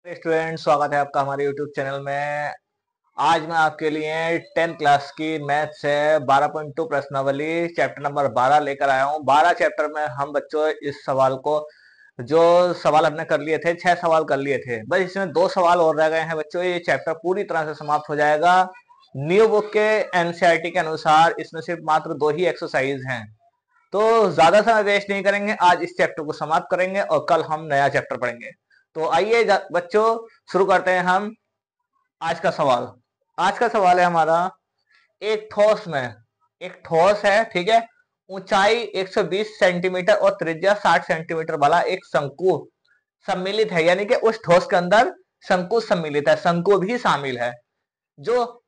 Student, स्वागत है आपका हमारे YouTube चैनल में। आज मैं आपके लिए 10th क्लास की मैथ से 12.2 प्रश्नावली चैप्टर नंबर 12 लेकर आया हूँ। 12 चैप्टर में हम बच्चों इस सवाल को जो सवाल हमने कर लिए थे, 6 सवाल कर लिए थे, बस इसमें 2 सवाल और रह गए हैं बच्चों। ये चैप्टर पूरी तरह से समाप्त हो जाएगा। न्यू बुक के एनसीईआरटी के अनुसार इसमें सिर्फ मात्र 2 ही एक्सरसाइज हैं, तो ज्यादा समय वेस्ट नहीं करेंगे। आज इस चैप्टर को समाप्त करेंगे और कल हम नया चैप्टर पढ़ेंगे। तो आइए बच्चों, शुरू करते हैं हम आज का सवाल। आज का सवाल है हमारा, एक ठोस में, एक ठोस है, ठीक है, ऊंचाई 120 सेंटीमीटर और त्रिज्या 60 सेंटीमीटर वाला एक शंकु सम्मिलित है, यानी कि उस ठोस के अंदर शंकु सम्मिलित है, शंकु भी शामिल है, जो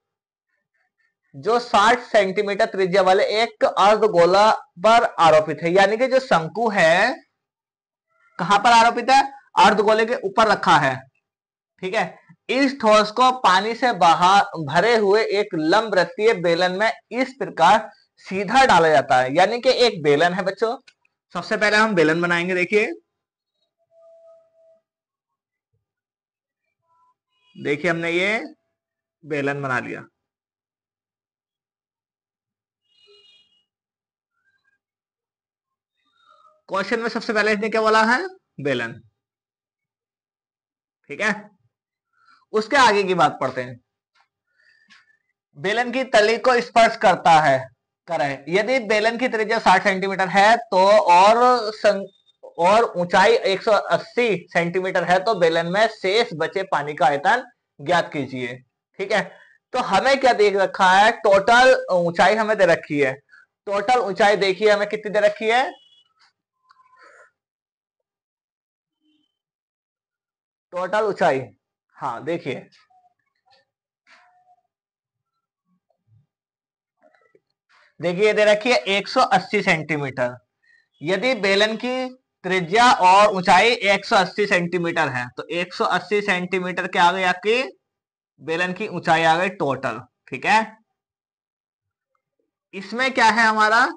जो 60 सेंटीमीटर त्रिज्या वाले एक अर्धगोला पर आरोपित है। यानी कि जो शंकु है कहां पर आरोपित है? अर्धगोले के ऊपर रखा है, ठीक है। इस ठोस को पानी से बाहर भरे हुए एक लंब वृत्तीय बेलन में इस प्रकार सीधा डाला जाता है। यानी कि एक बेलन है बच्चों, सबसे पहले हम बेलन बनाएंगे। देखिए हमने ये बेलन बना लिया। क्वेश्चन में सबसे पहले इसने क्या बोला है? बेलन, ठीक है। उसके आगे की बात पढ़ते हैं। बेलन की तली को स्पर्श करता है, करें। यदि बेलन की त्रिज्या 60 सेंटीमीटर है तो और ऊंचाई 180 सेंटीमीटर है तो बेलन में शेष बचे पानी का आयतन ज्ञात कीजिए, ठीक है। तो हमें क्या देख रखा है? टोटल ऊंचाई हमें दे रखी है। टोटल ऊंचाई देखिए हमें कितनी दे रखी है? टोटल ऊंचाई, हाँ देखिए, देखिए दे रखी है 180 सेंटीमीटर। यदि बेलन की त्रिज्या और ऊंचाई 180 सेंटीमीटर है तो 180 सेंटीमीटर के आ गई आपकी बेलन की ऊंचाई आ गई टोटल, ठीक है। इसमें क्या है हमारा?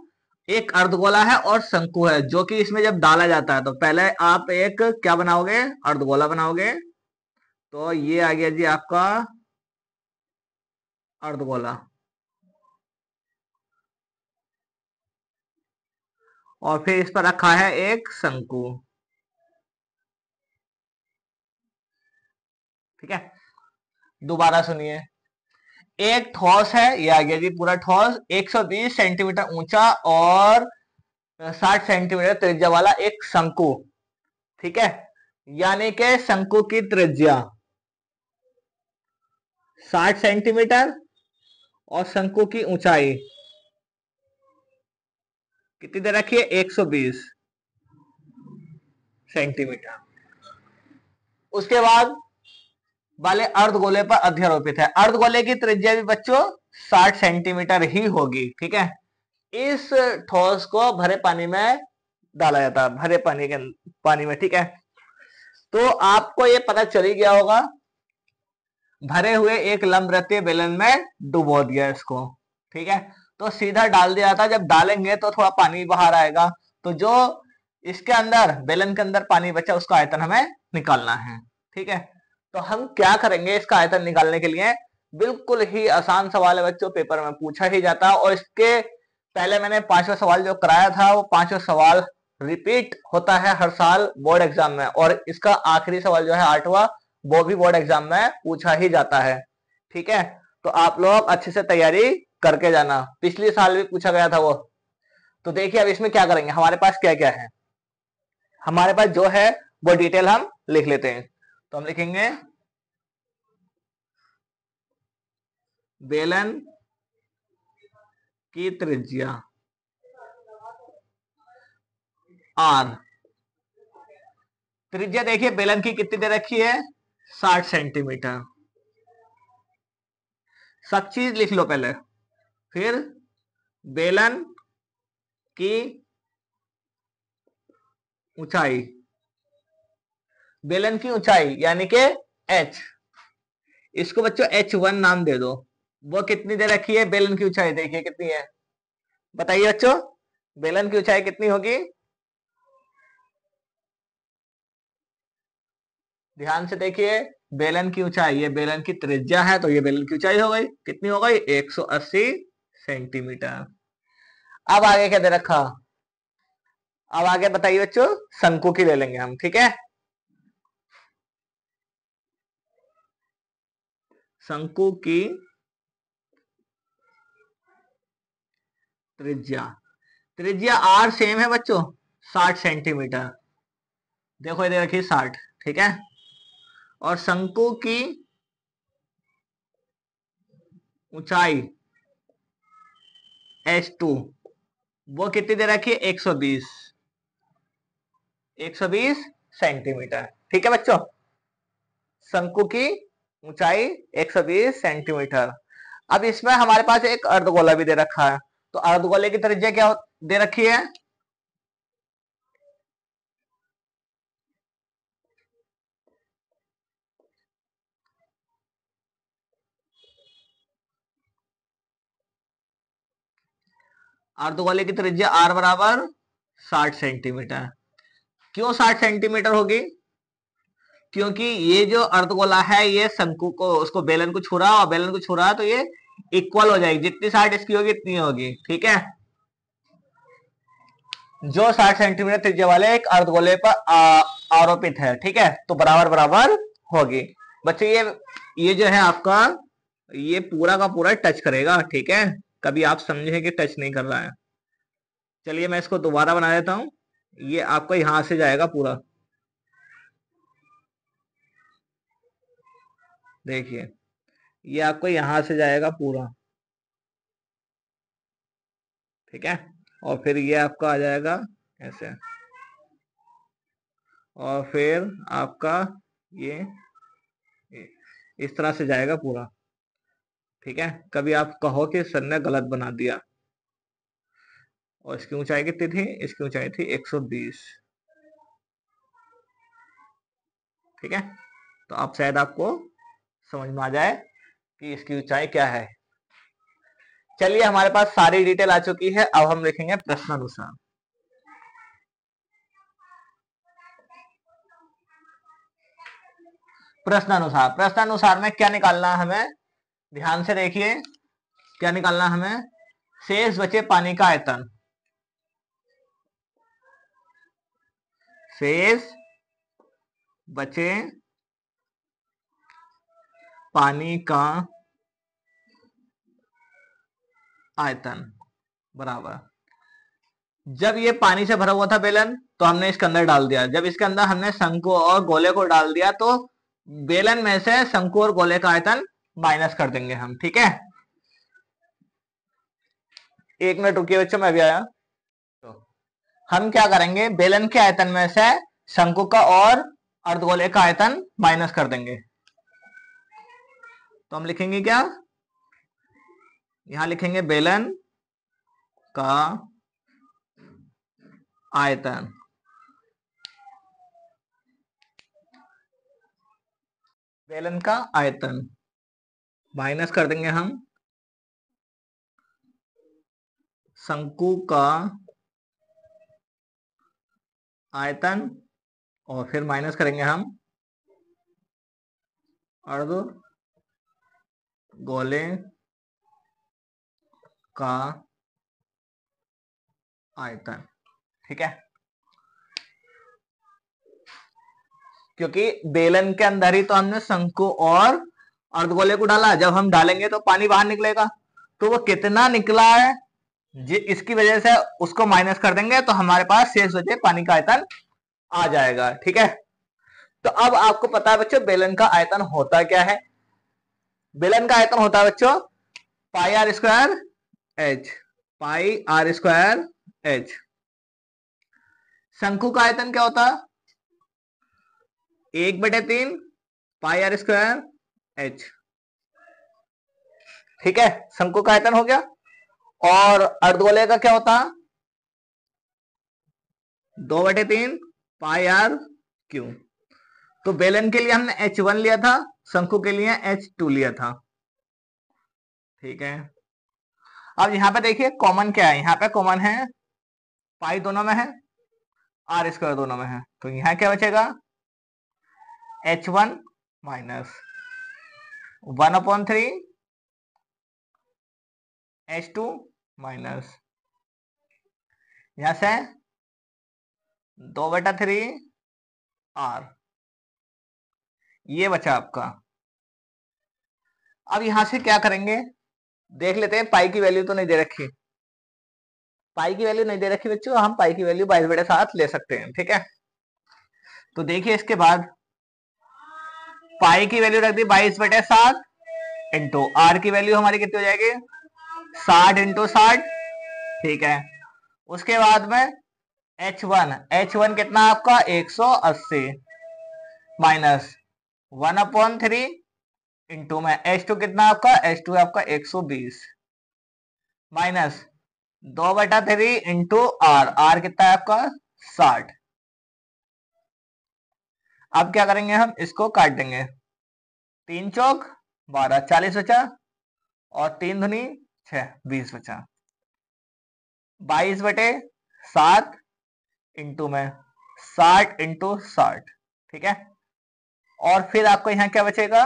एक अर्धगोला है और शंकु है, जो कि इसमें जब डाला जाता है तो पहले आप एक क्या बनाओगे? अर्धगोला बनाओगे। तो ये आ गया जी आपका अर्धगोला, और फिर इस पर रखा है एक शंकु, ठीक है। दोबारा सुनिए, एक ठोस है, ये आ गया जी पूरा ठोस, 120 सेंटीमीटर ऊंचा और 60 सेंटीमीटर त्रिज्या वाला एक शंकु, ठीक है। यानी कि शंकु की त्रिज्या 60 सेंटीमीटर और शंकु की ऊंचाई कितनी दे रखी है? 120 सेंटीमीटर। उसके बाद वाले अर्धगोले पर अध्यारोपित है। अर्धगोले की त्रिज्या भी बच्चों 60 सेंटीमीटर ही होगी, ठीक है। इस ठोस को भरे पानी में डाला जाता है, भरे पानी में, ठीक है। तो आपको ये पता चल ही गया होगा, भरे हुए एक लंबवृत्तीय बेलन में डुबो दिया इसको, ठीक है। तो सीधा डाल दिया था, जब डालेंगे तो थोड़ा पानी बाहर आएगा, तो जो इसके अंदर बेलन के अंदर पानी बचा उसका आयतन हमें निकालना है, ठीक है। तो हम क्या करेंगे इसका आयतन निकालने के लिए? बिल्कुल ही आसान सवाल है बच्चों, पेपर में पूछा ही जाता है, और इसके पहले मैंने 5वां सवाल जो कराया था वो 5वां सवाल रिपीट होता है हर साल बोर्ड एग्जाम में, और इसका आखिरी सवाल जो है 8वां, वो भी बोर्ड एग्जाम में पूछा ही जाता है, ठीक है। तो आप लोग अच्छे से तैयारी करके जाना, पिछले साल भी पूछा गया था वो। तो देखिए अब इसमें क्या करेंगे, हमारे पास क्या क्या है। हमारे पास जो है वो डिटेल हम लिख लेते हैं। तो हम लिखेंगे बेलन की त्रिज्या आर। त्रिज्या देखिए बेलन की कितनी दे रखी है? 60 सेंटीमीटर। सब चीज लिख लो पहले, फिर बेलन की ऊंचाई, बेलन की ऊंचाई यानी कि h, इसको बच्चों h1 नाम दे दो। वो कितनी दे रखी है बेलन की ऊंचाई? देखिए कितनी है, बताइए बच्चों, बेलन की ऊंचाई कितनी होगी? ध्यान से देखिए, बेलन की ऊंचाई, ये बेलन की त्रिज्या है, तो ये बेलन की ऊंचाई हो गई, कितनी हो गई? 180 सेंटीमीटर। अब आगे क्या दे रखा? अब आगे बताइए बच्चों, शंकु की ले लेंगे हम, ठीक है। शंकु की त्रिज्या, त्रिज्या आर सेम है बच्चों, 60 सेंटीमीटर। देखो इधर रखिए 60, ठीक है। और शंकु की ऊंचाई H2, वो कितनी दे रखी है? 120, 120 सेंटीमीटर, ठीक है बच्चों। शंकु की ऊंचाई 120 सेंटीमीटर। अब इसमें हमारे पास एक अर्धगोला भी दे रखा है, तो अर्धगोले की त्रिज्या क्या दे रखी है? अर्धगोले की त्रिज्या r बराबर 60 सेंटीमीटर। क्यों 60 सेंटीमीटर होगी? क्योंकि ये जो अर्धगोला है ये शंकु को, उसको बेलन को छू रहा है, और बेलन को छू रहा है, तो ये इक्वल हो जाएगी, जितनी 60 इसकी होगी इतनी होगी, ठीक है। जो 60 सेंटीमीटर त्रिज्या वाले एक अर्धगोले पर आरोपित है, ठीक है, तो बराबर बराबर होगी। बच्चे ये जो है आपका, ये पूरा का पूरा टच करेगा, ठीक है। कभी आप समझे कि टच नहीं कर रहा है। चलिए मैं इसको दोबारा बना देता हूं। ये आपको यहां से जाएगा पूरा, देखिए ये आपको यहां से जाएगा पूरा, ठीक है। और फिर ये आपका आ जाएगा ऐसे, और फिर आपका ये इस तरह से जाएगा पूरा, ठीक है। कभी आप कहो कि सर ने गलत बना दिया। और इसकी ऊंचाई कितनी थी? इसकी ऊंचाई थी 120, ठीक है। तो अब शायद आपको समझ में आ जाए कि इसकी ऊंचाई क्या है। चलिए हमारे पास सारी डिटेल आ चुकी है, अब हम लिखेंगे प्रश्नानुसार। प्रश्नानुसार, प्रश्नानुसार में क्या निकालना है हमें? ध्यान से देखिए, क्या निकालना है हमें? शेष बचे पानी का आयतन, शेष बचे पानी का आयतन बराबर, जब ये पानी से भरा हुआ था बेलन, तो हमने इसके अंदर डाल दिया। जब इसके अंदर हमने शंकु और गोले को डाल दिया, तो बेलन में से शंकु और गोले का आयतन माइनस कर देंगे हम, ठीक है। एक मिनट रुकिए बच्चों, मैं भी आया। तो हम क्या करेंगे, बेलन के आयतन में से शंकु का और अर्धगोले का आयतन माइनस कर देंगे। तो हम लिखेंगे क्या? यहां लिखेंगे बेलन का आयतन, बेलन का आयतन माइनस कर देंगे हम शंकु का आयतन, और फिर माइनस करेंगे हम अर्ध गोले का आयतन, ठीक है। क्योंकि बेलन के अंदर ही तो हमने शंकु और अर्धगोले को डाला, जब हम डालेंगे तो पानी बाहर निकलेगा, तो वो कितना निकला है इसकी वजह से उसको माइनस कर देंगे, तो हमारे पास शेष बचे पानी का आयतन आ जाएगा, ठीक है। तो अब आपको पता है बच्चों बेलन का आयतन होता क्या है? बेलन का आयतन होता है बच्चों pi r square h, pi r square h. शंकु का आयतन क्या होता है? 1/3 पाई आर स्क्वायर एच, ठीक है। शंकु का आयतन हो गया। और अर्धगोले का क्या होता? 2/3 पाई आर क्यू। तो बेलन के लिए हमने H1 लिया था, शंकु के लिए H2 लिया था, ठीक है। अब यहां पे देखिए कॉमन क्या है, यहां पे कॉमन है पाई दोनों में है, आर स्क्वायर दोनों में है, तो यहां क्या बचेगा? H1 माइनस 1/3 H2 माइनस यहां से 2/3 R, ये बचा आपका। अब यहां से क्या करेंगे देख लेते हैं। पाई की वैल्यू तो नहीं दे रखी, पाई की वैल्यू नहीं दे रखी बच्चों, हम पाई की वैल्यू 22/7 ले सकते हैं, ठीक है। तो देखिए इसके बाद पाई की वैल्यू रख दी 22/7 इंटू आर की वैल्यू हमारी कितनी हो जाएगी 60 इंटू 60, ठीक है। उसके बाद में H1 कितना आपका 180 माइनस 1/3 इंटू में H2 कितना आपका H2 आपका 120 माइनस 2/3 इंटू आर कितना है आपका 60। अब क्या करेंगे हम इसको काट देंगे, 3 चौक 12 40 बचा और 3 दूनी 6 20 बचा। 22/7 इंटू में 60 इंटू 60, ठीक है। और फिर आपको यहाँ क्या बचेगा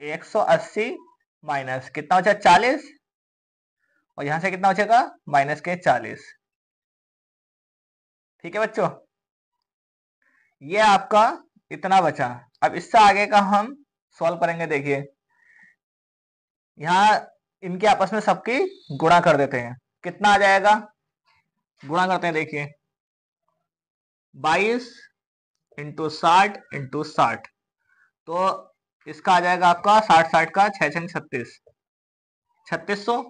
180 माइनस कितना बचा 40 और यहां से कितना बचेगा माइनस के 40, ठीक है बच्चों। ये आपका इतना बचा। अब इससे आगे का हम सॉल्व करेंगे। देखिए यहाँ इनके आपस में सबकी गुणा कर देते हैं, कितना आ जाएगा गुणा करते हैं। देखिए 22 इंटू 60 इंटू 60, तो इसका आ जाएगा आपका 60 का 6 36 3600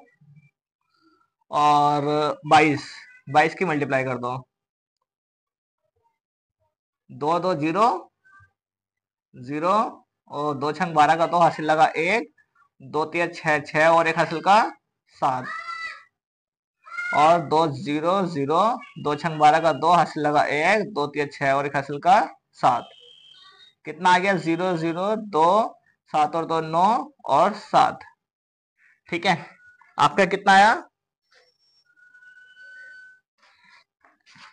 और 22 की मल्टीप्लाई कर दो, 2 2 0 0 और 2 छंग 12 का 2 हासिल लगा 1, 2 3 6 6 और 1 हासिल का 7 और 2 0 0 2 छंग 12 का 2 हासिल लगा 1, 2 3 6 और 1 हासिल का 7, कितना आ गया 0 0 2 7 और 2 9 और 7, ठीक है। आपका कितना आया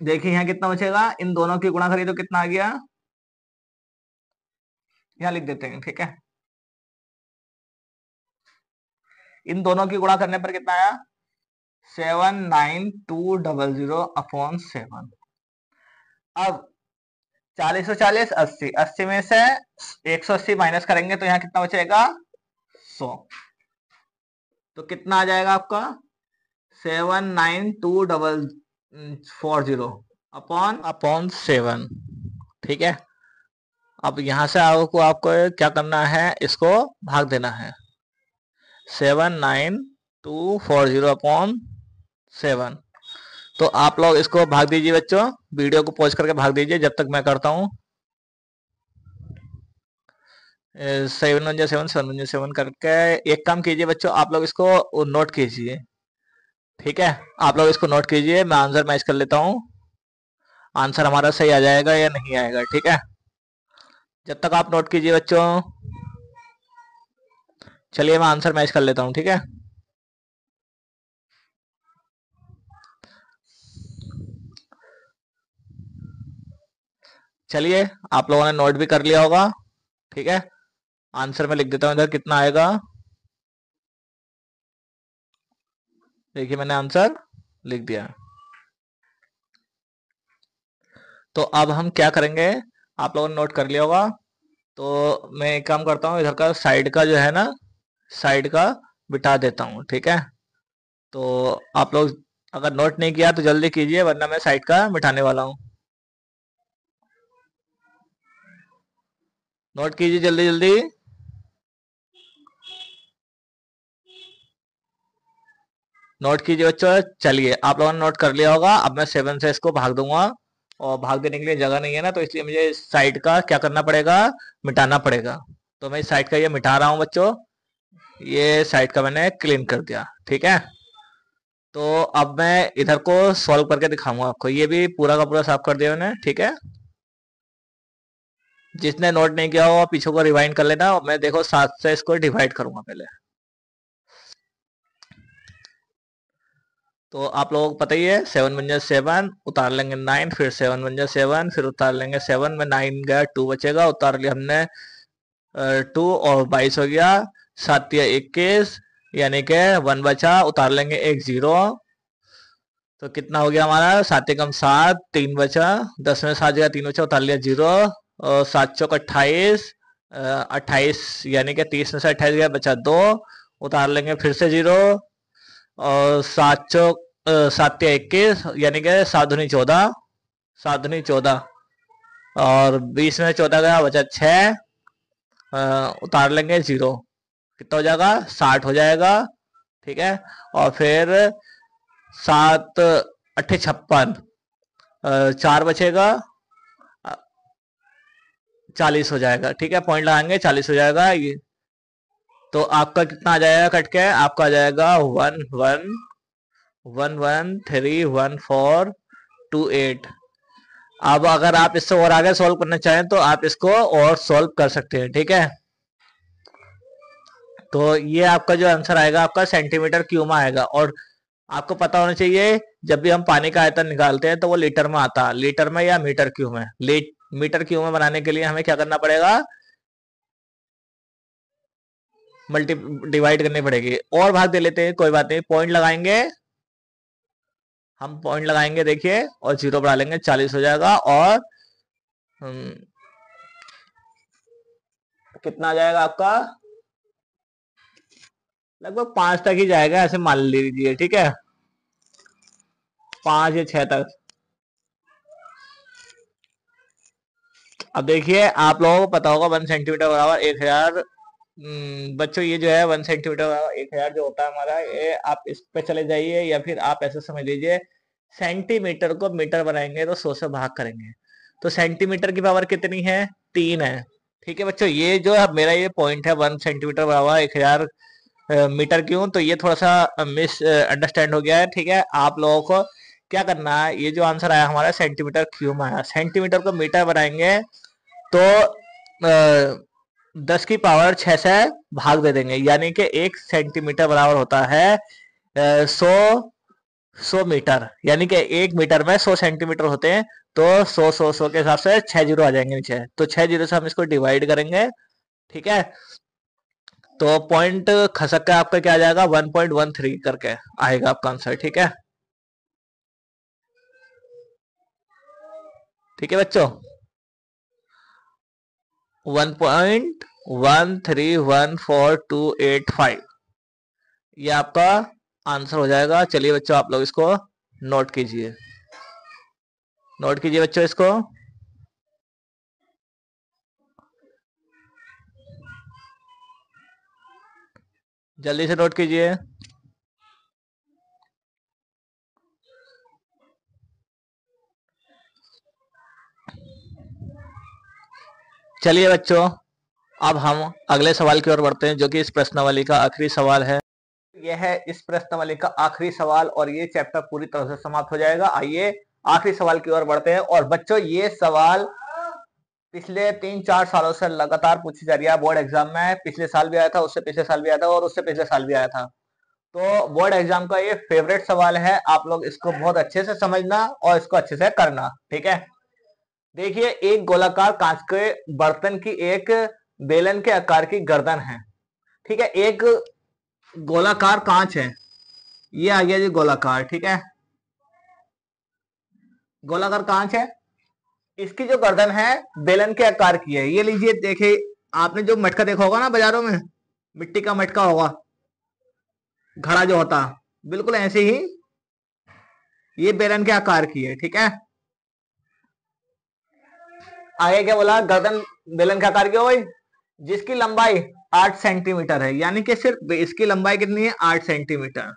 देखिए यहाँ कितना बचेगा, इन दोनों की गुणा करिए तो कितना आ गया, यहाँ लिख देते हैं, ठीक है। इन दोनों की गुणा करने पर कितना आया 79200/7। अब 40 40 80 80 में से 180 माइनस करेंगे तो यहाँ कितना बचेगा 100, तो कितना आ जाएगा आपका 79240/7, ठीक है। अब यहां से आपको क्या करना है, इसको भाग देना है 79240/7। तो आप लोग इसको भाग दीजिए बच्चों, वीडियो को पॉज करके भाग दीजिए जब तक मैं करता हूं। 7 करके एक काम कीजिए बच्चों, आप लोग इसको नोट कीजिए, ठीक है। आप लोग इसको नोट कीजिए, मैं आंसर मैच कर लेता हूं, आंसर हमारा सही आ जाएगा या नहीं आएगा, ठीक है। जब तक आप नोट कीजिए बच्चों, चलिए मैं आंसर मैच कर लेता हूं, ठीक है। चलिए आप लोगों ने नोट भी कर लिया होगा, ठीक है। आंसर में लिख देता हूं इधर कितना आएगा। देखिए मैंने आंसर लिख दिया। तो अब हम क्या करेंगे, आप लोगों ने नोट कर लिया होगा, तो मैं एक काम करता हूँ, इधर का साइड का जो है ना, साइड का बिठा देता हूँ, ठीक है। तो आप लोग अगर नोट नहीं किया तो जल्दी कीजिए, वरना मैं साइड का बिठाने वाला हूँ। नोट कीजिए जल्दी जल्दी। नोट कीजिए बच्चों। चलिए आप लोगों ने नोट कर लिया होगा। अब मैं 7 से इसको भाग दूंगा, और भाग देने के लिए जगह नहीं है ना, तो इसलिए मुझे साइड का क्या करना पड़ेगा, मिटाना पड़ेगा। तो मैं इस साइड का ये मिटा रहा हूँ बच्चों, ये साइड का मैंने क्लीन कर दिया, ठीक है। तो अब मैं इधर को सॉल्व करके दिखाऊंगा आपको, ये भी पूरा का पूरा साफ कर दिया मैंने, ठीक है। जिसने नोट नहीं किया हो पीछे को रिवाइंड कर लेना, और मैं देखो 7 से इसको डिवाइड करूंगा पहले। तो आप लोगों को पता ही है, 7 × 7 उतार लेंगे 9, फिर 7 × 7 फिर उतार लेंगे 7 में 9 गया 2 बचेगा, उतार लिया हमने 2 और 22 हो गया, 7 × 21 यानी कि 1 बचा, उतार लेंगे एक 0। तो कितना हो गया हमारा, 7 × 7 3 बचा, 10 में 7 जगह 3 बचा, उतार लिया 0। और 7 × 4 = 28, 28 यानी कि 30 में से 28 गया बचा 2, उतार लेंगे फिर से 0। और 7 × 21 यानी कि 7 × 14, 7 × 14 और 20 में 14 गया बचा 6, उतार लेंगे 0। कितना हो जाएगा, 60 हो जाएगा। ठीक है, और फिर 7 × 8 = 56, 4 बचेगा, 40 हो जाएगा। ठीक है, पॉइंट लगाएंगे 40 हो जाएगा ये। तो आपका कितना आ जाएगा कट के, आपका आ जाएगा 1111131428। अब अगर आप इससे और आगे सॉल्व करना चाहें तो आप इसको और सॉल्व कर सकते हैं। ठीक है, तो ये आपका जो आंसर आएगा आपका सेंटीमीटर क्यूब में आएगा। और आपको पता होना चाहिए, जब भी हम पानी का आयतन निकालते हैं तो वो लीटर में आता है, लीटर में या मीटर क्यूब में। मीटर क्यूब में बनाने के लिए हमें क्या करना पड़ेगा, मल्टी डिवाइड करनी पड़ेगी। और भाग दे लेते हैं, कोई बात नहीं, पॉइंट लगाएंगे, हम पॉइंट लगाएंगे देखिए, और 0 बढ़ा लेंगे, 40 हो जाएगा। और कितना आ जाएगा आपका, लगभग 5 तक ही जाएगा, ऐसे मान लीजिए। ठीक है, 5 या 6 तक। अब देखिए, आप लोगों को पता होगा 1 सेंटीमीटर बराबर 1000। बच्चों ये जो है 1 सेंटीमीटर बराबर 1000 जो होता है हमारा, ये आप इस पे चले जाइए, या फिर आप ऐसे समझ लीजिए, सेंटीमीटर को मीटर बनाएंगे तो 100 से भाग करेंगे, तो सेंटीमीटर की पावर कितनी है, 3 है। ठीक है बच्चों, ये जो मेरा ये पॉइंट है 1 सेंटीमीटर बराबर 1000 मीटर क्यों, तो ये थोड़ा सा मिस अंडरस्टैंड हो गया है। ठीक है, आप लोगों को क्या करना है, ये जो आंसर आया हमारा सेंटीमीटर क्यूब में आया, सेंटीमीटर को मीटर बनाएंगे तो 10 की पावर 6 से भाग दे देंगे, यानी कि 1 सेंटीमीटर बराबर होता है 100 मीटर, यानी कि 1 मीटर में 100 सेंटीमीटर होते हैं। तो 100 के हिसाब से 6 जीरो आ जाएंगे नीचे, तो 6 जीरो से हम इसको डिवाइड करेंगे। ठीक है, तो पॉइंट खसक का आपका क्या आ जाएगा, 1.13 करके आएगा आपका आंसर। ठीक है, ठीक है बच्चों, 1.131425 ये आपका आंसर हो जाएगा। चलिए बच्चों, आप लोग इसको नोट कीजिए, नोट कीजिए बच्चों इसको। जल्दी से नोट कीजिए। चलिए बच्चों, अब हम अगले सवाल की ओर बढ़ते हैं, जो कि इस प्रश्नावली का आखिरी सवाल है। यह है इस प्रश्नावली का आखिरी सवाल, और ये चैप्टर पूरी तरह से समाप्त हो जाएगा। आइए आखिरी सवाल की ओर बढ़ते हैं। और बच्चों, ये सवाल पिछले 3-4 सालों से लगातार पूछी जा रही है बोर्ड एग्जाम में। पिछले साल भी आया था, उससे पिछले साल भी आया था, और उससे पिछले साल भी आया था। तो बोर्ड एग्जाम का ये फेवरेट सवाल है। आप लोग इसको बहुत अच्छे से समझना और इसको अच्छे से करना। ठीक है, देखिए, एक गोलाकार कांच के बर्तन की एक बेलन के आकार की गर्दन है। ठीक है, एक गोलाकार कांच है, ये आ गया जी गोलाकार। ठीक है, गोलाकार कांच है, इसकी जो गर्दन है बेलन के आकार की है। ये लीजिए, देखिए, आपने जो मटका देखा होगा ना बाजारों में, मिट्टी का मटका होगा, घड़ा जो होता, बिल्कुल ऐसे ही ये बेलन के आकार की है। ठीक है, आगे क्या बोला, गर्दन बेलन के आकार की हो गई, जिसकी लंबाई 8 सेंटीमीटर है, यानी कि सिर्फ इसकी लंबाई कितनी है, 8 सेंटीमीटर।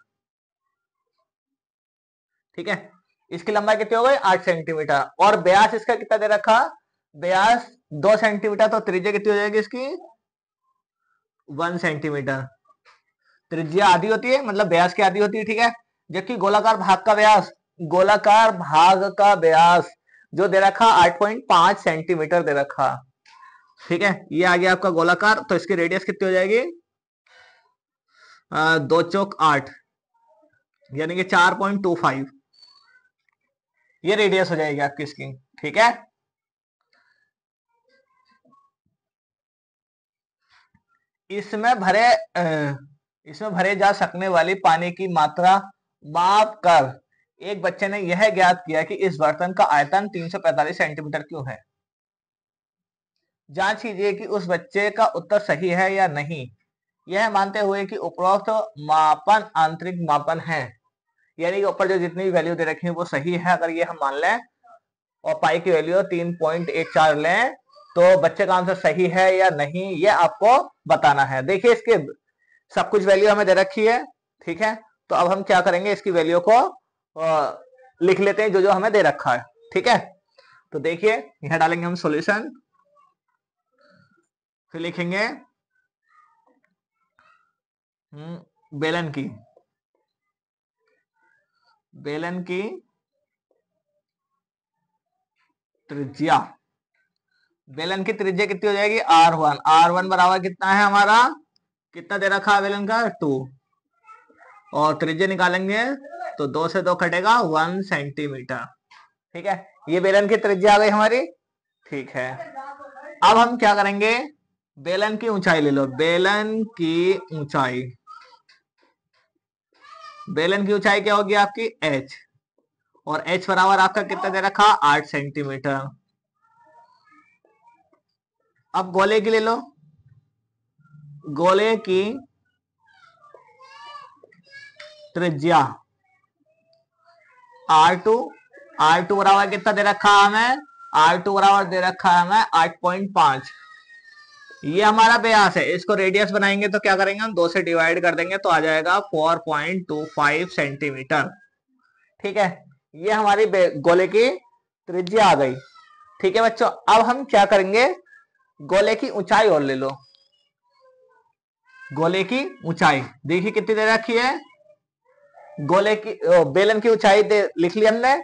ठीक है, इसकी लंबाई कितनी हो गई, 8 सेंटीमीटर। और व्यास इसका कितना दे रखा, व्यास 2 सेंटीमीटर, तो त्रिज्या कितनी हो जाएगी इसकी, 1 सेंटीमीटर। त्रिज्या आधी होती है, मतलब व्यास की आधी होती है। ठीक है, जबकि गोलाकार भाग का व्यास, गोलाकार भाग का व्यास जो दे रखा 8.5 सेंटीमीटर दे रखा। ठीक है, ये आ गया आपका गोलाकार, तो इसकी रेडियस कितनी हो जाएगी, 2 चौक 8, यानी कि 4.25 ये रेडियस हो जाएगी आपकी इसकी। ठीक है, इसमें भरे इसमें भरे जा सकने वाली पानी की मात्रा माप कर एक बच्चे ने यह ज्ञात किया कि इस बर्तन का आयतन 345 सेंटीमीटर क्यों है। जांच कीजिए कि उस बच्चे का उत्तर सही है या नहीं, यह मानते हुए कि उपरोक्त मापन आंतरिक मापन है। यानी कि ऊपर जो जितनी भी वैल्यू दे रखी है वो सही है, अगर ये हम मान लें और पाई की वैल्यू 3.14 लें तो बच्चे का आंसर सही है या नहीं ये आपको बताना है। देखिए इसके सब कुछ वैल्यू हमें दे रखी है। ठीक है, तो अब हम क्या करेंगे, इसकी वैल्यू को लिख लेते हैं जो जो हमें दे रखा है। ठीक है, तो देखिए यहां डालेंगे हम सॉल्यूशन, फिर लिखेंगे बेलन की त्रिज्या, बेलन की त्रिज्या कितनी हो जाएगी R1। R1 बराबर कितना है हमारा, कितना दे रखा है बेलन का 2, और त्रिज्या निकालेंगे तो 2 से 2 कटेगा 1 सेंटीमीटर। ठीक है, ये बेलन की त्रिज्या आ गई हमारी। ठीक है, अब हम क्या करेंगे, बेलन की ऊंचाई ले लो, बेलन की ऊंचाई, बेलन की ऊंचाई क्या होगी आपकी h, और h बराबर आपका कितना दे रखा 8 सेंटीमीटर। अब गोले की ले लो, गोले की त्रिज्या R2, R2 बराबर कितना दे रखा है हमें, R2 बराबर दे रखा है हमें 8.5। ये हमारा व्यास है, इसको रेडियस बनाएंगे तो क्या करेंगे हम 2 से डिवाइड कर देंगे तो आ जाएगा 4.25 सेंटीमीटर। ठीक है, ये हमारी गोले की त्रिज्या आ गई। ठीक है बच्चों, अब हम क्या करेंगे, गोले की ऊंचाई और ले लो, गोले की ऊंचाई देखिए कितनी दे रखी है, गोले की बेलन की ऊंचाई लिख ली हमने,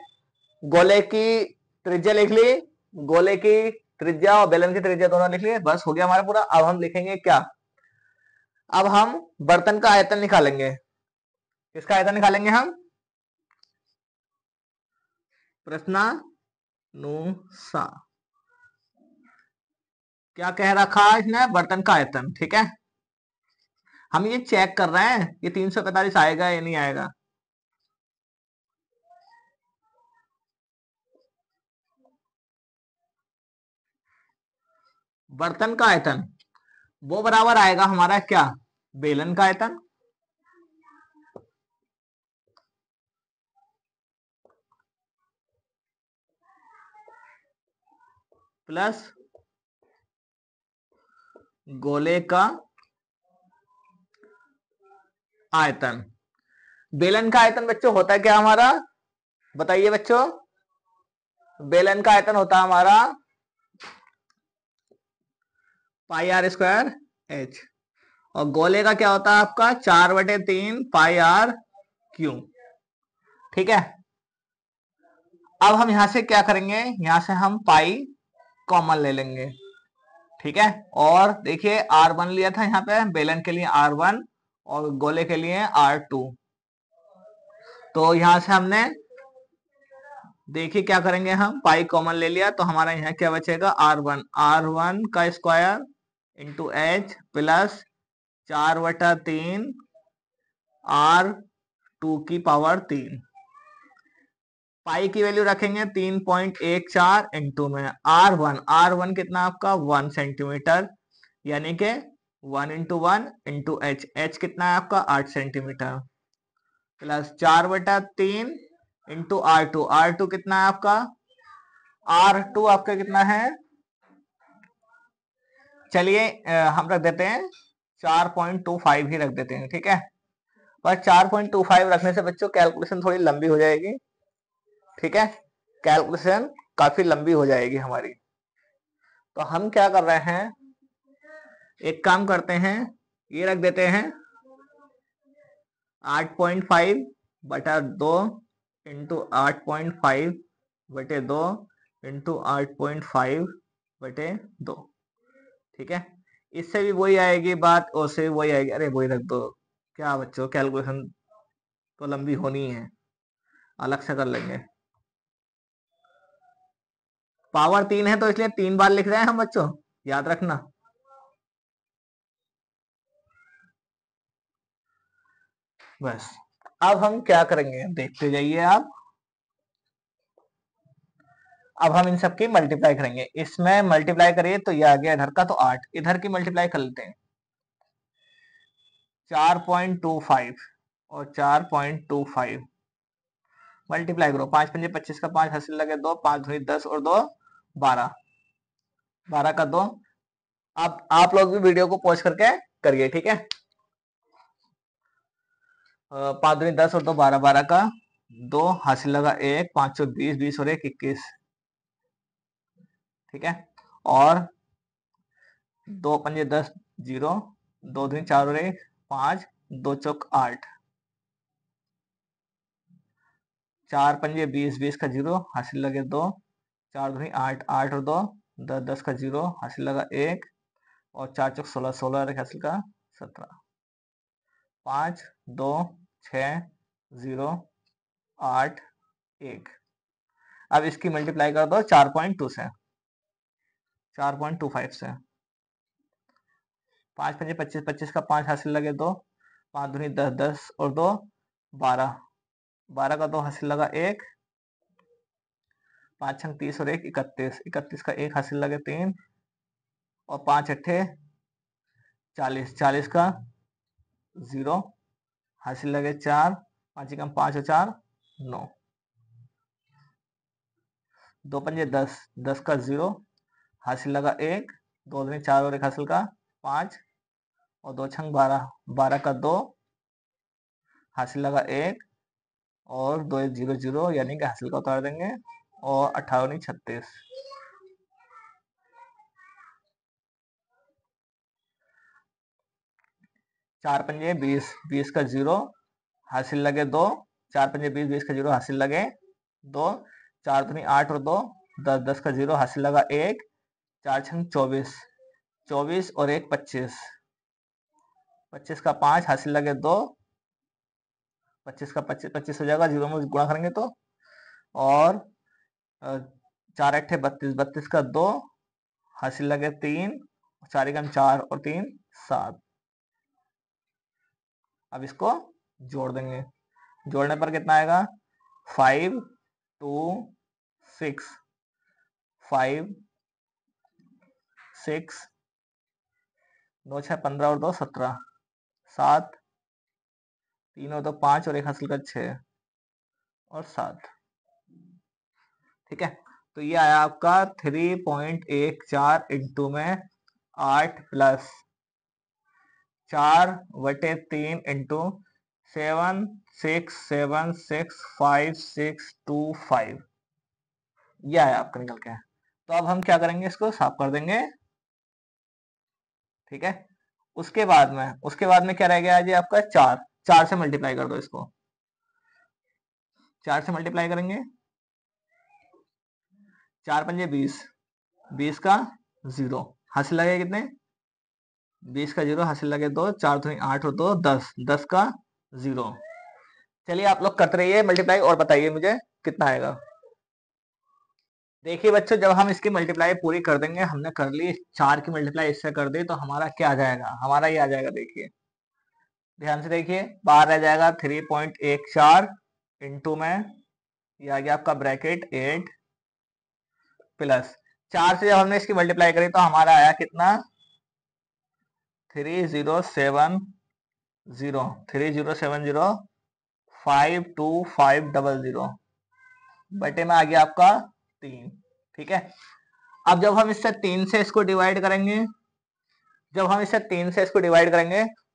गोले की त्रिज्या लिख ली, गोले की त्रिज्या और बेलन की त्रिज्या दोनों लिख लिए, बस हो गया हमारा पूरा। अब हम लिखेंगे क्या, अब हम बर्तन का आयतन निकालेंगे। किसका आयतन निकालेंगे हम, प्रश्नानुसार क्या कह रखा है इसने, बर्तन का आयतन। ठीक है, हम ये चेक कर रहे हैं ये 345 आएगा या नहीं आएगा। बर्तन का आयतन वो बराबर आएगा हमारा क्या, बेलन का आयतन, प्लस गोले का आयतन। बेलन का आयतन बच्चों होता है क्या हमारा, बताइए बच्चों, बेलन का आयतन होता है हमारा पाई आर स्क्वायर एच, और गोले का क्या होता है आपका 4/3 पाई आर क्यू। ठीक है, अब हम यहां से क्या करेंगे, यहां से हम पाई कॉमन ले लेंगे। ठीक है, और देखिए R1 लिया था यहाँ पे बेलन के लिए R1 और गोले के लिए R2, तो यहां से हमने देखिए क्या करेंगे, हम पाई कॉमन ले लिया तो हमारा यहाँ क्या बचेगा R1 का square into H plus 4/3 R2 की पावर 3, पाई की वैल्यू रखेंगे 3.14 इंटू में R1 कितना आपका 1 सेंटीमीटर, यानी कि 1 इंटू 1 इंटू एच कितना है आपका 8 सेंटीमीटर, प्लस 4/3 इंटू R2 कितना है आपका, R2 आपका कितना है, चलिए हम रख देते हैं 4.25 ही रख देते हैं। ठीक है, पर 4.25 रखने से बच्चों कैलकुलेशन थोड़ी लंबी हो जाएगी। ठीक है, कैलकुलेशन काफी लंबी हो जाएगी हमारी, तो हम क्या कर रहे हैं, एक काम करते हैं, ये रख देते हैं 8.5/2 इंटू 8.5/2 इंटू 8.5/2। ठीक है, इससे भी वही आएगी बात और से भी वही आएगी, अरे वही रख दो, क्या बच्चों कैलकुलेशन तो लंबी होनी है, अलग से कर लेंगे। पावर 3 है तो इसलिए 3 बार लिख रहे हैं हम बच्चों, याद रखना। बस अब हम क्या करेंगे देखते जाइए आप। अब हम इन सब की मल्टीप्लाई करेंगे, इसमें मल्टीप्लाई करिए तो ये आ गया इधर का, तो 8 इधर की मल्टीप्लाई कर लेते हैं। 4.25 और 4.25 मल्टीप्लाई करो, 5 पंजे 25 का 5 हासिल लगे 2, 5 दूनी 10 और 2 12, 12 का 2। अब आप लोग भी वीडियो को पॉज करके करिए, ठीक है। 5 दूनी 10 और 2 12, 12 का 2 हासिल लगा 1, 5 चौ 20, 20 और 1 21, ठीक है। और 2 पंजे 10 0, 2 दूनी 4 और 1 5, 2 चौक 8, 4 पंजे 20, 20 का 0 हासिल लगे 2, 4 दूनी 8, 8 और 2 10, 10 का 0 हासिल लगा 1 और 4 चौक 16, 16 और 1 हासिल का 17, 5 2 6 0 8 1। अब इसकी मल्टीप्लाई कर दो 4.2 से, 4.25 से। 5 पंजे 25, 25 का 5 हासिल लगे 2, 5 दूनी 10, 10 और 2 12, 12 का 2 हासिल लगा 1, 5 छंग 30 और 1 31, 31 का 1 हासिल लगे 3 और 5 अट्ठे 40, 40 का 0 हासिल लगे 4, 5 कम 5 और 4 9, 2 पंजे 10, 10 का 0 हासिल लगा 1, 2 दूनी 4 और 1 हासिल का 5 और 2 छंग 12, 12 का 2 हासिल लगा 1 और 2 0 0 यानी कि हासिल का उतार देंगे और 18 36। 4 पंजे 20, 20 का 0 हासिल लगे 2, 4 पंजे 20, 20 का 0 हासिल लगे 2, 4 दूनी 8 और 2 10, 10 का 0 हासिल लगा 1, 4 छंग 24, 24 और 1 25, 25 का 5 हासिल लगे 2, 25 का 25 25 हो जाएगा, 0 में गुणा करेंगे तो। और 4 अट्ठे 32, 32 का 2 हासिल लगे 3, 4 एकम 4 और 3 7। अब इसको जोड़ देंगे, जोड़ने पर कितना आएगा 5 2 6, 5 6 2 6 15 और 2 17, 7 3 और 2 5 और 1 हासिल कर 6 और 7, ठीक है। तो ये आया आपका 3.14 इंटू में 8 प्लस 4/3 इंटू 76765 ये आया आपका निकल के। तो अब हम क्या करेंगे, इसको साफ कर देंगे, ठीक है। उसके बाद में क्या रह गया जी आपका 4, 4 से मल्टीप्लाई कर दो इसको, 4 से मल्टीप्लाई करेंगे, 4 पंजे 20, 20 का 0 हासिल लगे कितने 20 का 0 हासिल लगे 2, 4 दूनी 8 और 2 10, 10 का 0। चलिए आप लोग करते रहिए मल्टीप्लाई और बताइए मुझे कितना आएगा। देखिए बच्चों, जब हम इसकी मल्टीप्लाई पूरी कर देंगे, हमने कर ली 4 की मल्टीप्लाई इससे कर दी, तो हमारा क्या आ जाएगा, हमारा ये आ जाएगा, देखिए ध्यान से देखिए, बाहर रह जाएगा 3.14 इंटू में ये आ गया आपका ब्रैकेट 8 प्लस 4 से जब हमने इसकी मल्टीप्लाई करी तो हमारा आया कितना 3070 बटे में आ गया आपका 3, ठीक है। अब जब हम इससे 3 से इसको डिवाइड करेंगे,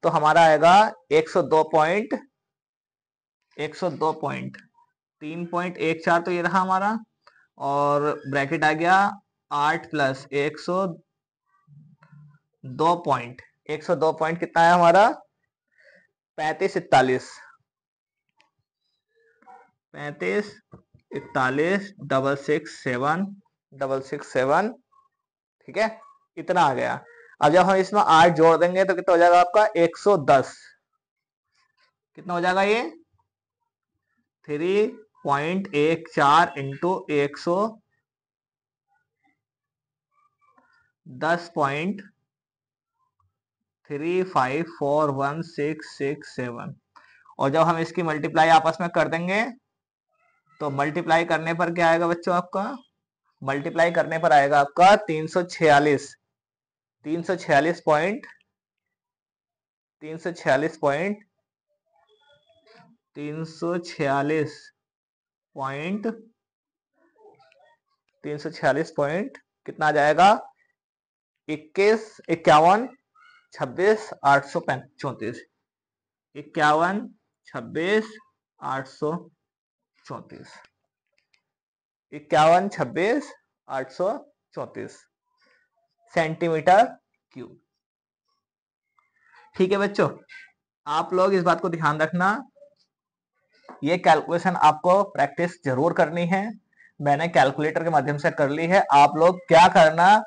तो हमारा आएगा 102 पॉइंट 3.14, तो ये रहा हमारा, और ब्रैकेट आ गया 8 प्लस 102 पॉइंट, 102 पॉइंट कितना है हमारा 35 41 667 ठीक है, इतना आ गया। अब जब हम इसमें 8 जोड़ देंगे तो कितना हो जाएगा आपका 110, कितना हो जाएगा ये 3.14 इंटू 110.35416667, और जब हम इसकी मल्टीप्लाई आपस में कर देंगे तो मल्टीप्लाई करने पर क्या आएगा बच्चों आपका, मल्टीप्लाई करने पर आएगा आपका 346 346 पॉइंट 346 पॉइंट 346 पॉइंट 346 पॉइंट कितना आ जाएगा, 51 56 834, 51 56 834, 51 56 834 सेंटीमीटर क्यूब। ठीक है बच्चों, आप लोग इस बात को ध्यान रखना, ये कैलकुलेशन आपको प्रैक्टिस जरूर करनी है। मैंने कैलकुलेटर के माध्यम से कर ली है, आप लोग क्या करना,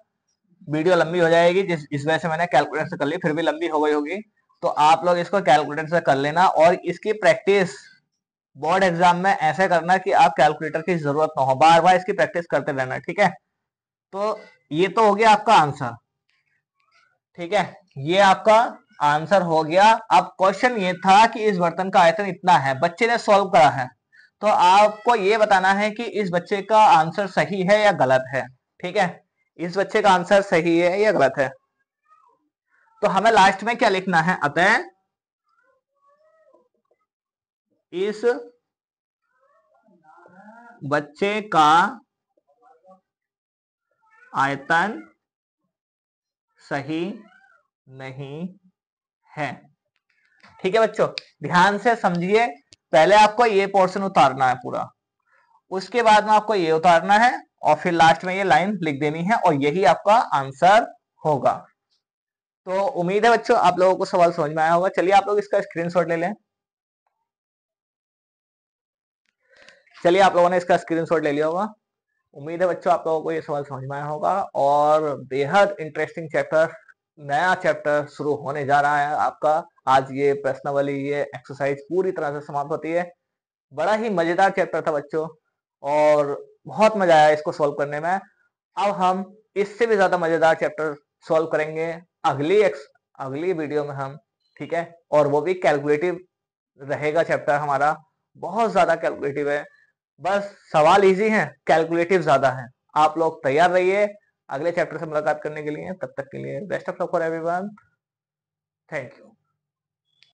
वीडियो लंबी हो जाएगी इस वजह से मैंने कैलकुलेटर से कर ली, फिर भी लंबी हो गई होगी, तो आप लोग इसको कैलकुलेटर से कर लेना और इसकी प्रैक्टिस बोर्ड एग्जाम में ऐसे करना कि आप कैलकुलेटर की जरूरत ना हो, बार बार इसकी प्रैक्टिस करते रहना। ठीक है, तो ये तो हो गया आपका आंसर। ठीक है, ये आपका आंसर हो गया। अब क्वेश्चन ये था कि इस बर्तन का आयतन इतना है, बच्चे ने सॉल्व करा है, तो आपको ये बताना है कि इस बच्चे का आंसर सही है या गलत है। ठीक है, इस बच्चे का आंसर सही है या गलत है, तो हमें लास्ट में क्या लिखना है, अतः इस बच्चे का आयतन सही नहीं है। ठीक है बच्चों, ध्यान से समझिए, पहले आपको ये पोर्शन उतारना है पूरा, उसके बाद में आपको ये उतारना है और फिर लास्ट में ये लाइन लिख देनी है और यही आपका आंसर होगा। तो उम्मीद है बच्चों आप लोगों को सवाल समझ में आया होगा। चलिए आप लोग इसका स्क्रीनशॉट ले लें। चलिए आप लोगों ने इसका स्क्रीनशॉट ले लिया होगा। उम्मीद है बच्चों आप लोगों को ये सवाल समझ में आया होगा और बेहद इंटरेस्टिंग चैप्टर, नया चैप्टर शुरू होने जा रहा है आपका। आज ये प्रश्नावली, ये एक्सरसाइज पूरी तरह से समाप्त होती है। बड़ा ही मजेदार चैप्टर था बच्चों और बहुत मजा आया इसको सॉल्व करने में। अब हम इससे भी ज्यादा मजेदार चैप्टर सॉल्व करेंगे अगली वीडियो में हम। ठीक है, और वो भी कैलकुलेटिव रहेगा चैप्टर हमारा, बहुत ज्यादा कैलकुलेटिव है, बस सवाल इजी हैं, कैलकुलेटिव ज्यादा है। आप लोग तैयार रहिए अगले चैप्टर से मुलाकात करने के लिए। तब तक के लिए best of luck for everyone, thank you.